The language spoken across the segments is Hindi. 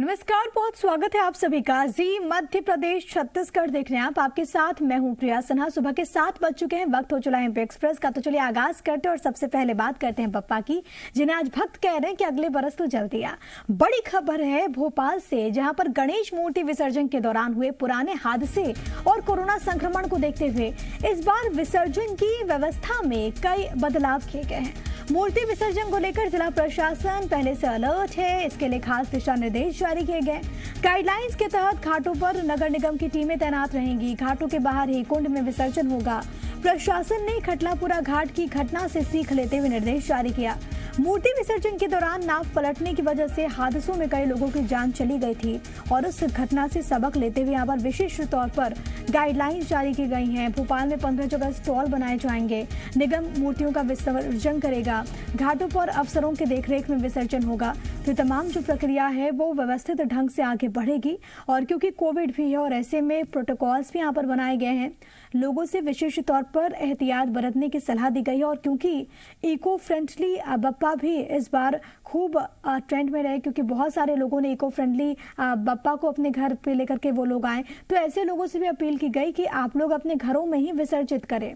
नमस्कार, बहुत स्वागत है आप सभी का जी मध्य प्रदेश छत्तीसगढ़ देख रहे हैं आप। आपके साथ मैं हूं प्रिया सिन्हा। सुबह के 7 बज चुके हैं, वक्त हो चला है एमपी एक्सप्रेस का। तो चलिए आगाज करते हैं और सबसे पहले बात करते हैं बप्पा की, जिन्हें आज भक्त कह रहे हैं कि अगले बरस तो जल्दी आ। बड़ी खबर है भोपाल से, जहां पर गणेश मूर्ति विसर्जन के दौरान हुए पुराने हादसे और कोरोना संक्रमण को देखते हुए इस बार विसर्जन की व्यवस्था में कई बदलाव किए गए हैं। मूर्ति विसर्जन को लेकर जिला प्रशासन पहले से अलर्ट है। इसके लिए खास दिशा निर्देश जारी किए गए। गाइडलाइंस के तहत घाटों पर नगर निगम की टीमें तैनात रहेंगी। घाटों के बाहर ही कुंड में विसर्जन होगा। प्रशासन ने खटलापुरा घाट की घटना से सीख लेते हुए निर्देश जारी किया। मूर्ति विसर्जन के दौरान नाव पलटने की वजह से हादसों में कई लोगों की जान चली गई थी और उस घटना से सबक लेते हुए यहाँ पर विशेष तौर पर गाइडलाइंस जारी की गई हैं। भोपाल में 15 जगह स्टॉल बनाए जाएंगे। निगम मूर्तियों का विसर्जन करेगा। घाटों पर अफसरों के देखरेख में विसर्जन होगा। तो तमाम जो प्रक्रिया है वो व्यवस्थित ढंग से आगे बढ़ेगी। और क्योंकि कोविड भी है और ऐसे में प्रोटोकॉल्स भी यहाँ पर बनाए गए हैं, लोगों से विशेष तौर पर एहतियात बरतने की सलाह दी गई है। और क्योंकि इको फ्रेंडली बप्पा भी इस बार खूब ट्रेंड में रहे, क्योंकि बहुत सारे लोगों ने इको फ्रेंडली बप्पा को अपने घर पे लेकर के वो लोग आए, तो ऐसे लोगों से भी अपील की गई कि आप लोग अपने घरों में ही विसर्जित करें।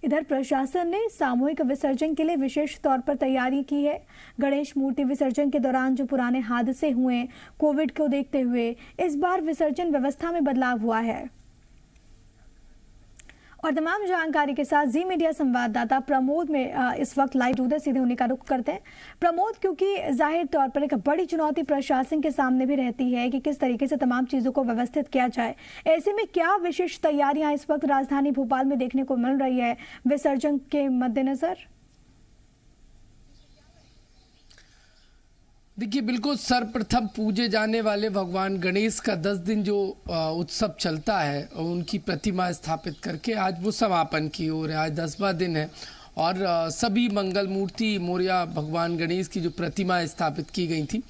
इधर प्रशासन ने सामूहिक विसर्जन के लिए विशेष तौर पर तैयारी की है। गणेश मूर्ति विसर्जन के दौरान जो पुराने हादसे हुए, कोविड को देखते हुए इस बार विसर्जन व्यवस्था में बदलाव हुआ है। और तमाम जानकारी के साथ जी मीडिया संवाददाता प्रमोद में इस वक्त लाइव जुड़े, सीधे उन्हीं का रुख करते हैं। प्रमोद, क्योंकि जाहिर तौर पर एक बड़ी चुनौती प्रशासन के सामने भी रहती है कि किस तरीके से तमाम चीजों को व्यवस्थित किया जाए, ऐसे में क्या विशेष तैयारियां इस वक्त राजधानी भोपाल में देखने को मिल रही है विसर्जन के मद्देनजर? देखिए, बिल्कुल सर्वप्रथम पूजे जाने वाले भगवान गणेश का 10 दिन जो उत्सव चलता है, उनकी प्रतिमा स्थापित करके आज वो समापन की ओर है। आज 10वां दिन है और सभी मंगल मूर्ति मोरया भगवान गणेश की जो प्रतिमा स्थापित की गई थी,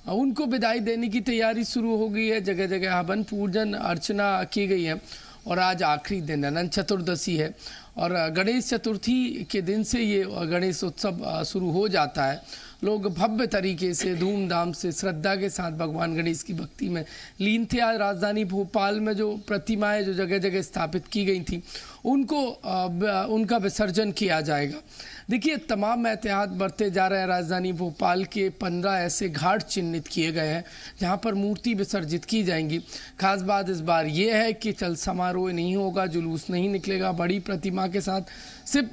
उनको विदाई देने की तैयारी शुरू हो गई है। जगह जगह हवन पूजन अर्चना की गई है और आज आखिरी दिन अनंत चतुर्दशी है और गणेश चतुर्थी के दिन से ये गणेश उत्सव शुरू हो जाता है। लोग भव्य तरीके से धूमधाम से श्रद्धा के साथ भगवान गणेश की भक्ति में लीन थे। आज राजधानी भोपाल में जो प्रतिमाएं जो जगह जगह स्थापित की गई थी, उनका विसर्जन किया जाएगा। देखिए, तमाम एहतियात बरते जा रहे हैं। राजधानी भोपाल के 15 ऐसे घाट चिन्हित किए गए हैं जहां पर मूर्ति विसर्जित की जाएंगी। खास बात इस बार यह है कि चल समारोह नहीं होगा, जुलूस नहीं निकलेगा। बड़ी प्रतिमा के साथ सिर्फ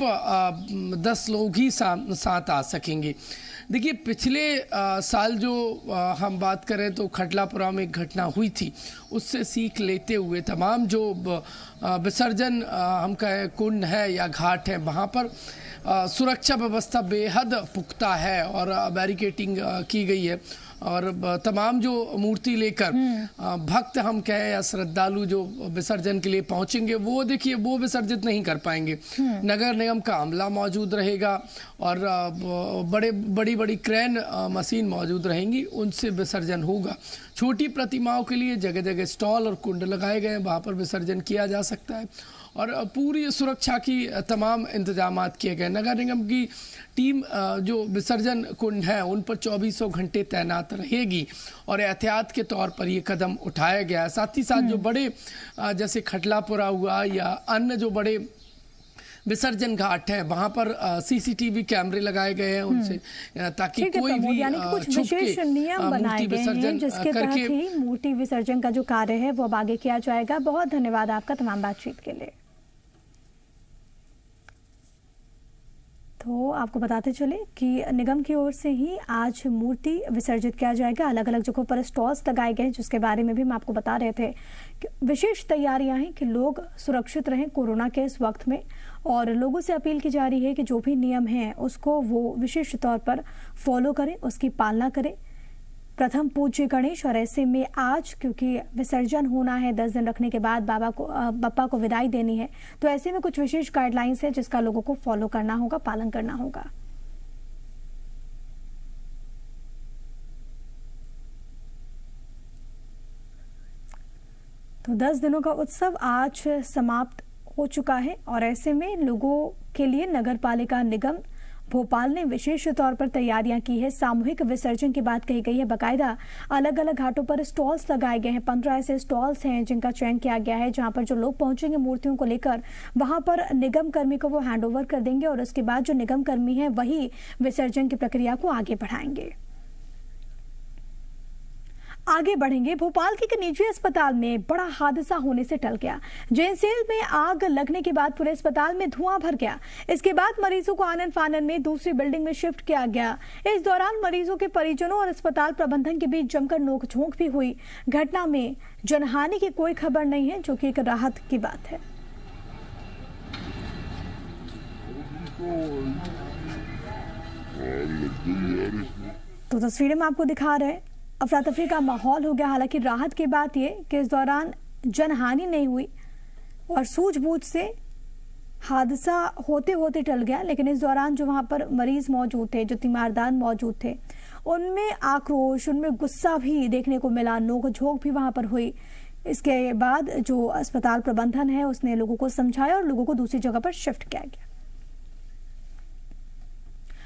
10 लोग ही साथ आ सकेंगे। देखिए, पिछले साल जो हम बात करें तो खटलापुरा में एक घटना हुई थी, उससे सीख लेते हुए तमाम जो विसर्जन हम कहें कुंड है या घाट है, वहाँ पर सुरक्षा व्यवस्था बेहद पुख्ता है और बैरिकेटिंग की गई है। और तमाम जो मूर्ति लेकर भक्त हम कहें या श्रद्धालु जो विसर्जन के लिए पहुंचेंगे, वो देखिए वो विसर्जित नहीं कर पाएंगे। नगर निगम का अमला मौजूद रहेगा और बड़ी बड़ी क्रेन मशीन मौजूद रहेंगी, उनसे विसर्जन होगा। छोटी प्रतिमाओं के लिए जगह जगह स्टॉल और कुंड लगाए गए हैं, वहाँ पर विसर्जन किया जा सकता है और पूरी सुरक्षा की तमाम इंतजाम किए गए। नगर निगम की टीम जो विसर्जन कुंड है उन पर 24 घंटे तैनात रहेगी और एहतियात के तौर पर ये कदम उठाया गया है। साथ ही साथ जो बड़े जैसे खटलापुरा हुआ या अन्य जो बड़े विसर्जन घाट है, वहां पर सीसीटीवी कैमरे लगाए गए हैं उनसे, ताकि कोई भी कुछ विशेष नियम बनाए गए हैं जिसके तहत ही मूर्ति विसर्जन का जो कार्य है वो अब आगे किया जाएगा। बहुत धन्यवाद आपका तमाम बातचीत के लिए। तो आपको बताते चले कि निगम की ओर से ही आज मूर्ति विसर्जित किया जाएगा। अलग अलग जगहों पर स्टॉल्स लगाए गए, जिसके बारे में भी हम आपको बता रहे थे कि विशेष तैयारियां हैं कि लोग सुरक्षित रहें कोरोना के इस वक्त में। और लोगों से अपील की जा रही है कि जो भी नियम हैं उसको वो विशेष तौर पर फॉलो करें, उसकी पालना करें। प्रथम पूज्य गणेश, और ऐसे में आज क्योंकि विसर्जन होना है, 10 दिन रखने के बाद बप्पा को विदाई देनी है, तो ऐसे में कुछ विशेष गाइडलाइंस है जिसका लोगों को फॉलो करना होगा, पालन करना होगा। तो 10 दिनों का उत्सव आज समाप्त हो चुका है और ऐसे में लोगों के लिए नगर पालिका निगम भोपाल ने विशेष तौर पर तैयारियां की है। सामूहिक विसर्जन की बात कही गई है। बाकायदा अलग अलग घाटों पर स्टॉल्स लगाए गए हैं। 15 ऐसे स्टॉल्स हैं जिनका चयन किया गया है, जहां पर जो लोग पहुंचेंगे मूर्तियों को लेकर वहां पर निगम कर्मी को वो हैंडओवर कर देंगे और उसके बाद जो निगम कर्मी है वही विसर्जन की प्रक्रिया को आगे बढ़ाएंगे। आगे बढ़ेंगे। भोपाल के एक निजी अस्पताल में बड़ा हादसा होने से टल गया। जैन सेल में आग लगने के बाद पूरे अस्पताल में धुआं भर गया। इसके बाद मरीजों को आनन फानन में दूसरी बिल्डिंग में शिफ्ट किया गया। इस दौरान मरीजों के परिजनों और अस्पताल प्रबंधन के बीच जमकर नोकझोंक भी हुई। घटना में जनहानि की कोई खबर नहीं है, जो कि एक राहत की बात है। तो तस्वीरें में आपको दिखा रहे हैं, अफरा तफरी का माहौल हो गया। हालांकि राहत की बात यह कि इस दौरान जनहानि नहीं हुई और सूझबूझ से हादसा होते होते टल गया। लेकिन इस दौरान जो वहां पर मरीज मौजूद थे, जो तीमारदार मौजूद थे, उनमें आक्रोश, उनमें गुस्सा भी देखने को मिला। नोकझोंक भी वहां पर हुई। इसके बाद जो अस्पताल प्रबंधन है उसने लोगों को समझाया और लोगों को दूसरी जगह पर शिफ्ट किया गया।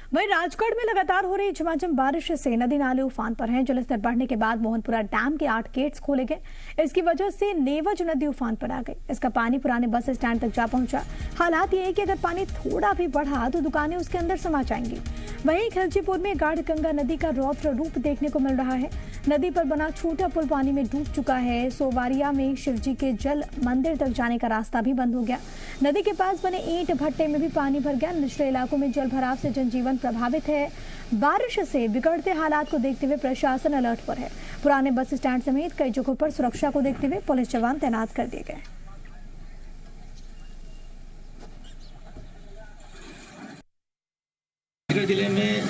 वहीं राजगढ़ में लगातार हो रही झमाझम बारिश से नदी नाले उफान पर हैं। जलस्तर बढ़ने के बाद मोहनपुरा डैम के 8 गेट्स खोले गए। इसकी वजह से नेवज नदी उफान पर आ गई। इसका पानी पुराने बस स्टैंड तक जा पहुंचा। हालात ये है कि अगर पानी थोड़ा भी बढ़ा तो दुकानें उसके अंदर समा जाएंगी। वहीं खिलचीपुर में गाढ़ गंगा नदी का रौद्र रूप देखने को मिल रहा है। नदी पर बना छोटा पुल पानी में डूब चुका है। सोवारिया में शिवजी के जल मंदिर तक जाने का रास्ता भी बंद हो गया। नदी के पास बने ईंट भट्टे में भी पानी भर गया। निचले इलाकों में जल भराव से जनजीवन प्रभावित है। बारिश से बिगड़ते हालात को देखते हुए प्रशासन अलर्ट पर है। पुराने बस स्टैंड समेत कई जगहों पर सुरक्षा को देखते हुए पुलिस जवान तैनात कर दिए गए। जिले में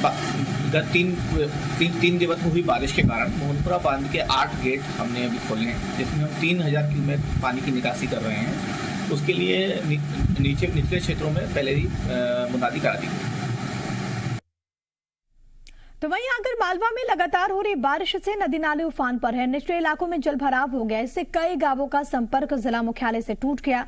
गत तीन दिवस में हुई बारिश के कारण मोहनपुरा बांध के 8 गेट हमने अभी खोले हैं, जिसमें हम 3000 क्यूसेक पानी की निकासी कर रहे हैं। उसके लिए निचले क्षेत्रों में पहले ही मुनादी करा दी गई। तो वहीं आगर मालवा में लगातार हो रही बारिश से नदी नाले उफान पर है। निचले इलाकों में जल भराव हो गया। इससे कई गांवों का संपर्क जिला मुख्यालय से टूट गया।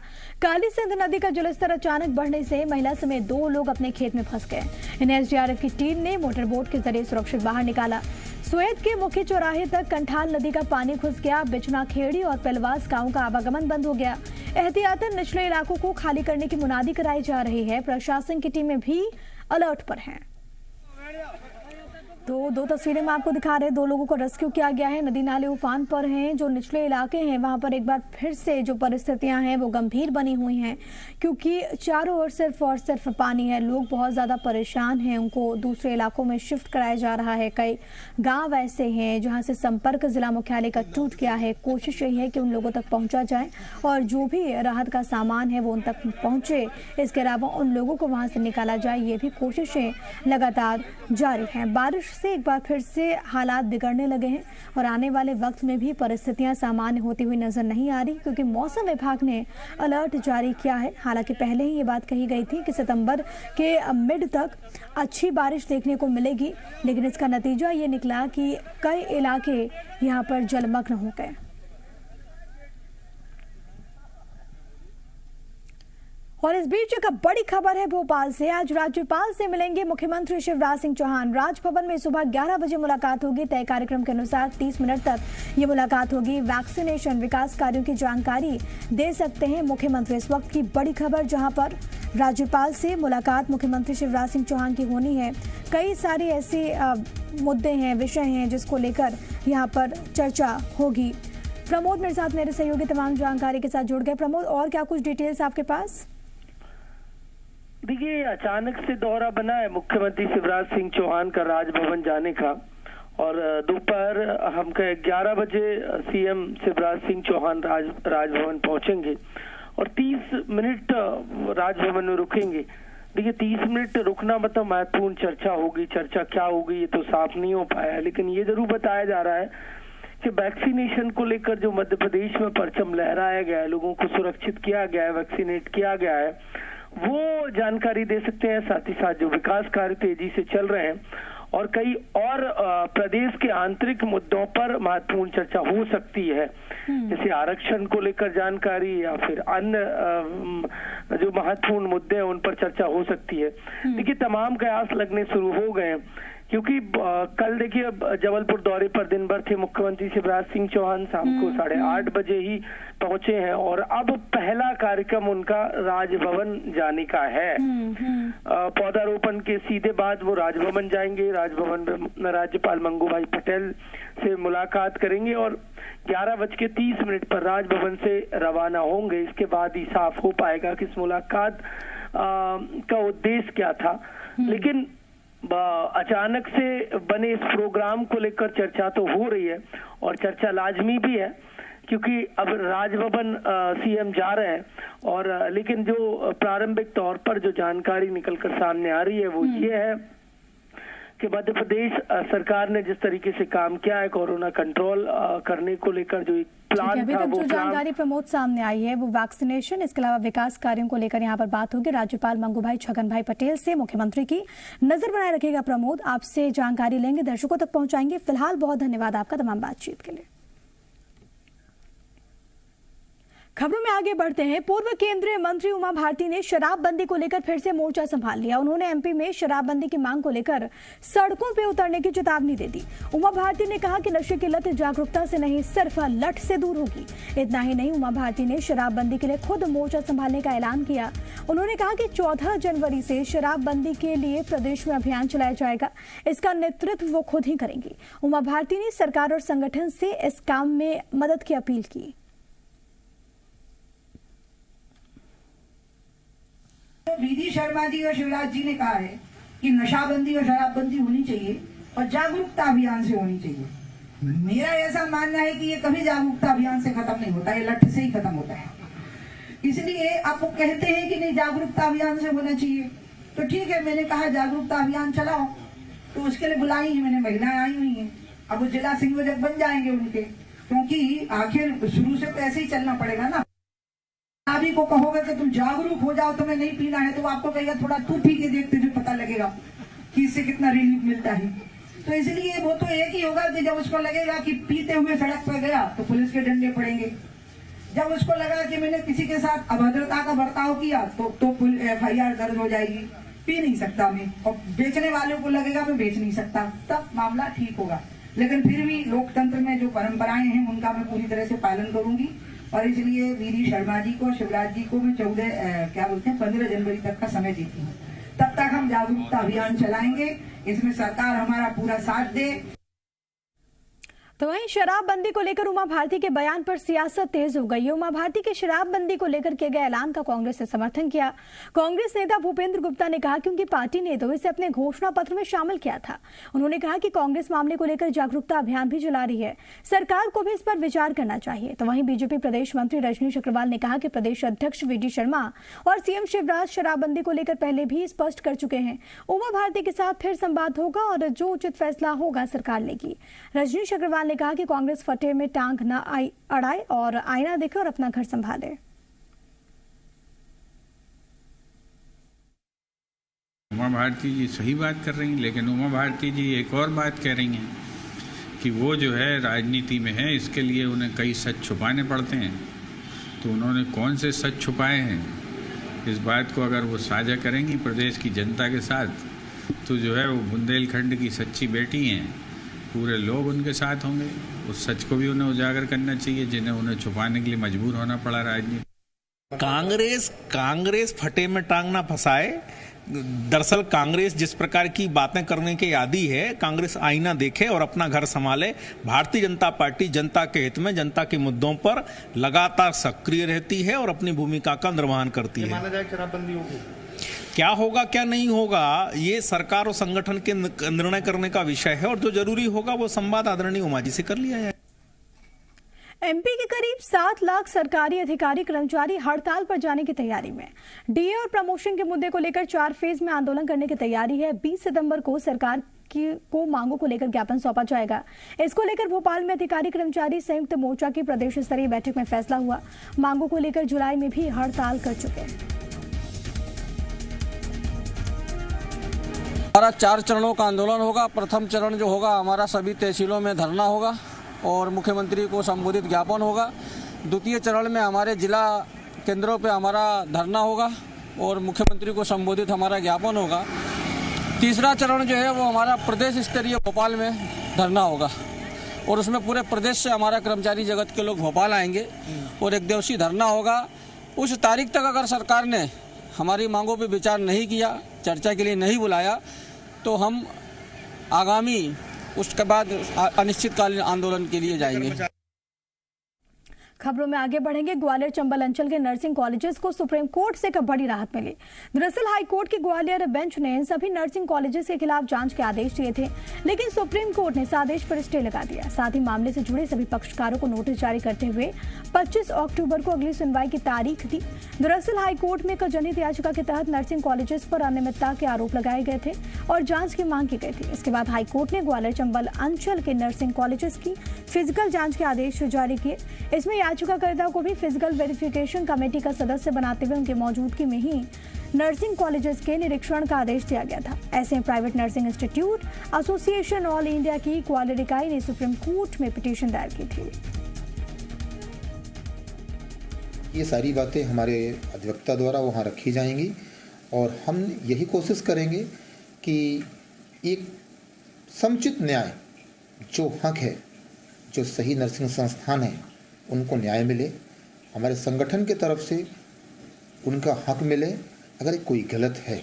काली सिंध नदी का जलस्तर अचानक बढ़ने से महिला समेत 2 लोग अपने खेत में फंस गए। इन्हें एसडीआरएफ की टीम ने मोटर बोट के जरिए सुरक्षित बाहर निकाला। सोएत के मुख्य चौराहे तक कंठाल नदी का पानी घुस गया। बिचना खेड़ी और पेलवास गाँव का आवागमन बंद हो गया। एहतियातन निचले इलाकों को खाली करने की मुनादी कराई जा रही है। प्रशासन की टीमें भी अलर्ट पर हैं। तो 2 तस्वीरें में आपको दिखा रहे हैं। 2 लोगों को रेस्क्यू किया गया है। नदी नाले उफान पर हैं। जो निचले इलाके हैं वहां पर एक बार फिर से जो परिस्थितियां हैं वो गंभीर बनी हुई हैं, क्योंकि चारों ओर सिर्फ और सिर्फ पानी है। लोग बहुत ज़्यादा परेशान हैं। उनको दूसरे इलाकों में शिफ्ट कराया जा रहा है। कई गाँव ऐसे हैं जहाँ से संपर्क जिला मुख्यालय का टूट गया है। कोशिश यही है कि उन लोगों तक पहुँचा जाए और जो भी राहत का सामान है वो उन तक पहुँचे। इसके अलावा उन लोगों को वहाँ से निकाला जाए, ये भी कोशिशें लगातार जारी हैं। बारिश से एक बार फिर से हालात बिगड़ने लगे हैं और आने वाले वक्त में भी परिस्थितियां सामान्य होती हुई नजर नहीं आ रही, क्योंकि मौसम विभाग ने अलर्ट जारी किया है। हालांकि पहले ही ये बात कही गई थी कि सितंबर के मिड तक अच्छी बारिश देखने को मिलेगी, लेकिन इसका नतीजा ये निकला कि कई इलाके यहाँ पर जलमग्न हो गए। और इस बीच एक बड़ी खबर है भोपाल से। आज राज्यपाल से मिलेंगे मुख्यमंत्री शिवराज सिंह चौहान। राजभवन में सुबह 11 बजे मुलाकात होगी। तय कार्यक्रम के अनुसार 30 मिनट तक ये मुलाकात होगी। वैक्सीनेशन, विकास कार्यों की जानकारी दे सकते हैं मुख्यमंत्री। इस वक्त की बड़ी खबर, जहां पर राज्यपाल से मुलाकात मुख्यमंत्री शिवराज सिंह चौहान की होनी है। कई सारे ऐसे मुद्दे हैं, विषय हैं जिसको लेकर यहाँ पर चर्चा होगी। प्रमोद मेरे साथ, मेरे सहयोगी तमाम जानकारी के साथ जुड़ गए। प्रमोद, और क्या कुछ डिटेल्स आपके पास? देखिए, अचानक से दौरा बना है मुख्यमंत्री शिवराज सिंह चौहान का राजभवन जाने का, और दोपहर हम 11 बजे सीएम शिवराज सिंह चौहान राजभवन पहुंचेंगे और 30 मिनट राजभवन में रुकेंगे। देखिए, 30 मिनट रुकना मतलब महत्वपूर्ण चर्चा होगी। चर्चा क्या होगी ये तो साफ नहीं हो पाया, लेकिन ये जरूर बताया जा रहा है कि वैक्सीनेशन को लेकर जो मध्य प्रदेश में परचम लहराया गया है, लोगों को सुरक्षित किया गया है, वैक्सीनेट किया गया है, वो जानकारी दे सकते हैं। साथ ही साथ जो विकास कार्य तेजी से चल रहे हैं और कई और प्रदेश के आंतरिक मुद्दों पर महत्वपूर्ण चर्चा हो सकती है, जैसे आरक्षण को लेकर जानकारी या फिर अन्य जो महत्वपूर्ण मुद्दे हैं उन पर चर्चा हो सकती है। देखिए, तमाम कयास लगने शुरू हो गए हैं, क्योंकि कल देखिए जबलपुर दौरे पर दिन भर थे मुख्यमंत्री शिवराज सिंह चौहान, शाम को 8:30 बजे ही पहुंचे हैं और अब पहला कार्यक्रम उनका राजभवन जाने का है। पौधारोपण के सीधे बाद वो राजभवन जाएंगे, राजभवन में राज्यपाल मंगू भाई पटेल से मुलाकात करेंगे और 11:30 पर राजभवन से रवाना होंगे। इसके बाद ही साफ हो पाएगा कि इस मुलाकात का उद्देश्य क्या था। लेकिन अचानक से बने इस प्रोग्राम को लेकर चर्चा तो हो रही है और चर्चा लाजमी भी है, क्योंकि अब राजभवन सीएम जा रहे हैं और लेकिन जो प्रारंभिक तौर पर जो जानकारी निकलकर सामने आ रही है वो ये है कि मध्य प्रदेश सरकार ने जिस तरीके से काम किया है कोरोना कंट्रोल करने को लेकर, जो एक प्लान अभी था, तक वो जो जानकारी प्रमोद सामने आई है वो वैक्सीनेशन, इसके अलावा विकास कार्यों को लेकर यहाँ पर बात होगी। राज्यपाल मंगू भाई छगन भाई पटेल से मुख्यमंत्री की नजर बनाए रखेगा प्रमोद, आपसे जानकारी लेंगे, दर्शकों तक पहुंचाएंगे। फिलहाल बहुत धन्यवाद आपका तमाम बातचीत के लिए। खबरों में आगे बढ़ते हैं। पूर्व केंद्रीय मंत्री उमा भारती ने शराबबंदी को लेकर फिर से मोर्चा संभाल लिया। उन्होंने एमपी में शराबबंदी की मांग को लेकर सड़कों पर उतरने की चेतावनी दे दी। उमा भारती ने कहा कि नशे की लत जागरूकता से नहीं, सिर्फ लठ से दूर होगी। इतना ही नहीं, उमा भारती ने शराबबंदी के लिए खुद मोर्चा संभालने का ऐलान किया। उन्होंने कहा कि 14 जनवरी से शराबबंदी के लिए प्रदेश में अभियान चलाया जाएगा, इसका नेतृत्व वो खुद ही करेंगी। उमा भारती ने सरकार और संगठन से इस काम में मदद की अपील की। वीडी शर्मा जी और शिवराज जी ने कहा है कि नशाबंदी और शराबबंदी होनी चाहिए और जागरूकता अभियान से होनी चाहिए। मेरा ऐसा मानना है कि ये कभी जागरूकता अभियान से खत्म नहीं होता, ये लठ से ही खत्म होता है। इसलिए आप वो कहते हैं कि नहीं जागरूकता अभियान से होना चाहिए, तो ठीक है, मैंने कहा जागरूकता अभियान चलाओ, तो उसके लिए बुलाई है मैंने, महिलाएं आई हुई हैं। अब वो जिला संयोजक बन जाएंगे उनके, क्योंकि आखिर शुरू से तो ऐसे ही चलना पड़ेगा ना। अभी को कहोगे कि तुम जागरूक हो जाओ, तुम्हें नहीं पीना है, तो आपको कहेगा थोड़ा तू पी के देख, तुझे पता लगेगा कि इससे कितना रिलीफ मिलता है। तो इसलिए वो तो एक ही होगा कि जब उसको लगेगा कि पीते हुए सड़क पर गया तो पुलिस के डंडे पड़ेंगे, जब उसको लगा कि मैंने किसी के साथ अभद्रता का बर्ताव किया तो FIR दर्ज हो जाएगी, पी नहीं सकता मैं, और बेचने वालों को लगेगा मैं बेच नहीं सकता, तब मामला ठीक होगा। लेकिन फिर भी लोकतंत्र में जो परंपराएं हैं उनका मैं पूरी तरह से पालन करूंगी और इसलिए वीडी शर्मा जी को, शिवराज जी को मैं 15 जनवरी तक का समय देती हूँ। तब तक हम जागरूकता अभियान चलाएंगे, इसमें सरकार हमारा पूरा साथ दे। तो वहीं शराबबंदी को लेकर उमा भारती के बयान पर सियासत तेज हो गई है। उमा भारती के शराबबंदी को लेकर किए गए ऐलान का कांग्रेस ने समर्थन किया। कांग्रेस नेता भूपेंद्र गुप्ता ने कहा कि उनकी पार्टी ने तो इसे अपने घोषणा पत्र में शामिल किया था। उन्होंने कहा कि कांग्रेस मामले को लेकर जागरूकता अभियान भी चला रही है, सरकार को भी इस पर विचार करना चाहिए। तो वहीं बीजेपी प्रदेश मंत्री रजनीश अग्रवाल ने कहा कि प्रदेश अध्यक्ष वीडी शर्मा और सीएम शिवराज शराबबंदी को लेकर पहले भी स्पष्ट कर चुके हैं। उमा भारती के साथ फिर संवाद होगा और जो उचित फैसला होगा सरकार लेगी। रजनीश अग्रवाल ने कहा कि कांग्रेस फटे में टांग न अड़ाए और आईना देखे और अपना घर संभाले। उमा भारती जी सही बात कर रही हैं, लेकिन उमा भारती जी एक और बात कह रही हैं कि वो जो है राजनीति में है, इसके लिए उन्हें कई सच छुपाने पड़ते हैं। तो उन्होंने कौन से सच छुपाए हैं, इस बात को अगर वो साझा करेंगी प्रदेश की जनता के साथ, तो जो है वो बुंदेलखंड की सच्ची बेटी हैं, पूरे लोग उनके साथ होंगे। उस सच को भी उन्हें उजागर करना चाहिए जिन्हें उन्हें छुपाने के लिए मजबूर होना पड़ा राजनीति। कांग्रेस फटे में टांग ना फंसाए। दरअसल कांग्रेस जिस प्रकार की बातें करने के आदी है, कांग्रेस आईना देखे और अपना घर संभाले। भारतीय जनता पार्टी जनता के हित में, जनता के मुद्दों पर लगातार सक्रिय रहती है और अपनी भूमिका का निर्वहन करती है। माना जाए शराबबंदी होगी, क्या होगा क्या नहीं होगा ये सरकार और संगठन के निर्णय करने का विषय है और जो जरूरी होगा वो संवाद आदरणीय उमा जी से कर लिया जाए। एमपी के करीब 7 लाख सरकारी अधिकारी कर्मचारी हड़ताल पर जाने की तैयारी में। डीए और प्रमोशन के मुद्दे को लेकर 4 फेज में आंदोलन करने की तैयारी है। 20 सितंबर को सरकार को मांगों को लेकर ज्ञापन सौंपा जाएगा। इसको लेकर भोपाल में अधिकारी कर्मचारी संयुक्त मोर्चा की प्रदेश स्तरीय बैठक में फैसला हुआ। मांगों को लेकर जुलाई में भी हड़ताल कर चुके हैं। हमारा 4 चरणों का आंदोलन होगा। प्रथम चरण जो होगा हमारा सभी तहसीलों में धरना होगा और मुख्यमंत्री को संबोधित ज्ञापन होगा। द्वितीय चरण में हमारे जिला केंद्रों पे हमारा धरना होगा और मुख्यमंत्री को संबोधित हमारा ज्ञापन होगा। तीसरा चरण जो है वो हमारा प्रदेश स्तरीय भोपाल में धरना होगा और उसमें पूरे प्रदेश से हमारा कर्मचारी जगत के लोग भोपाल आएंगे और 1 दिवसीय धरना होगा। उस तारीख तक अगर सरकार ने हमारी मांगों पे विचार नहीं किया, चर्चा के लिए नहीं बुलाया, तो हम आगामी उसके बाद अनिश्चितकालीन आंदोलन के लिए जाएंगे। खबरों में आगे बढ़ेंगे। ग्वालियर चंबल अंचल के नर्सिंग कॉलेजेस को सुप्रीम कोर्ट से एक बड़ी राहत मिली। दरअसल हाई कोर्ट की ग्वालियर बेंच ने सभी नर्सिंग कॉलेजेस के खिलाफ जांच के आदेश दिए थे, लेकिन सुप्रीम कोर्ट ने इस आदेश पर स्टे लगा दिया। साथ ही मामले से जुड़े सभी पक्षकारों को नोटिस जारी करते हुए 25 अक्टूबर को अगली सुनवाई की तारीख दी। दरअसल हाई कोर्ट में एक जनहित याचिका के तहत नर्सिंग कॉलेजेस पर अनियमितता के आरोप लगाए गए थे और जांच की मांग की गई थी। इसके बाद हाई कोर्ट ने ग्वालियर चंबल अंचल के नर्सिंग कॉलेजेस की फिजिकल जांच के आदेश जारी किए। इसमें याचिकाकर्ता को भी फिजिकल वेरिफिकेशन कमेटी का सदस्य बनाते हुए उनकी मौजूदगी में ही नर्सिंग कॉलेजेस के निरीक्षण का आदेश दिया गया था। ऐसे में private nursing institute association all India की ग्वालियर इकाई ने सुप्रीम कोर्ट में पिटीशन दायर की थी। ये सारी बातें हमारे अधिवक्ता द्वारा वहाँ रखी जाएंगी और हम यही कोशिश करेंगे कि एक समुचित न्याय, जो हक है, जो सही नर्सिंग संस्थान है, उनको न्याय मिले। हमारे संगठन की तरफ से उनका हक मिले। अगर कोई गलत है,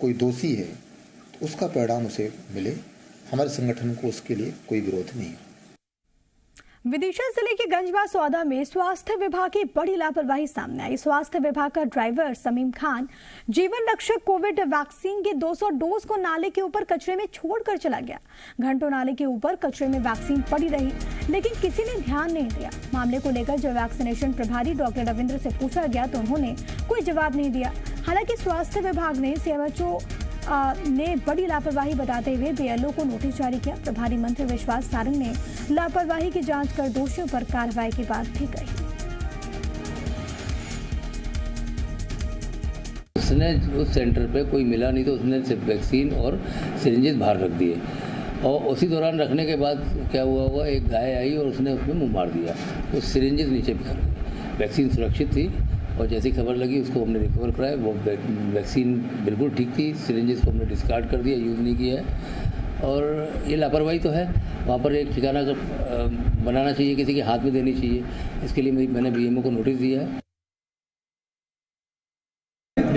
कोई दोषी है, तो उसका परिणाम उसे मिले। हमारे संगठन को उसके लिए कोई विरोध नहीं है। विदिशा जिले के गंजवा सौदा में स्वास्थ्य विभाग की बड़ी लापरवाही सामने आई। स्वास्थ्य विभाग का ड्राइवर समीम खान जीवन रक्षक कोविड वैक्सीन के 200 डोज को नाले के ऊपर कचरे में छोड़कर चला गया। घंटों नाले के ऊपर कचरे में वैक्सीन पड़ी रही, लेकिन किसी ने ध्यान नहीं दिया। मामले को लेकर जब वैक्सीनेशन प्रभारी डॉक्टर रविंद्र से पूछा गया तो उन्होंने कोई जवाब नहीं दिया। हालांकि स्वास्थ्य विभाग ने सीएमएचओ ने बड़ी लापरवाही बताते हुए बीएलओ को नोटिस जारी किया। प्रभारी मंत्री विश्वास सारंग ने लापरवाही की जांच कर दोषियों पर कार्रवाई की बात भी कही। उसने उस सेंटर पे कोई मिला नहीं तो उसने सिर्फ वैक्सीन और सिरिंजेस बाहर रख दिए और उसी दौरान रखने के बाद क्या हुआ, एक गाय आई और उसने उसमें मुँह मार दिया। वो सिरिंजेस नीचे बिखर गई। वैक्सीन सुरक्षित थी और जैसी खबर लगी उसको हमने रिकवर कराया। वो वैक्सीन बिल्कुल ठीक थी। सिरिंजेस को हमने डिस्कार्ड कर दिया, यूज़ नहीं किया है। और ये लापरवाही तो है। वहाँ पर एक ठिकाना बनाना चाहिए, किसी के हाथ में देनी चाहिए। इसके लिए मैंने बीएमओ को नोटिस दिया है।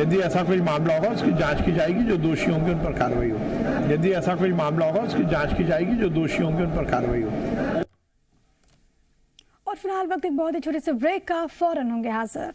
यदि ऐसा कोई मामला होगा उसकी जांच की जाएगी, जो दोषी होंगे उन पर कार्रवाई होगी। यदि ऐसा कोई मामला होगा उसकी जांच की जाएगी, जो दोषी होंगे उन पर कार्रवाई होगी। और फिलहाल वक्त एक बहुत ही छोटे से ब्रेक का, फौरन होंगे हाजिर।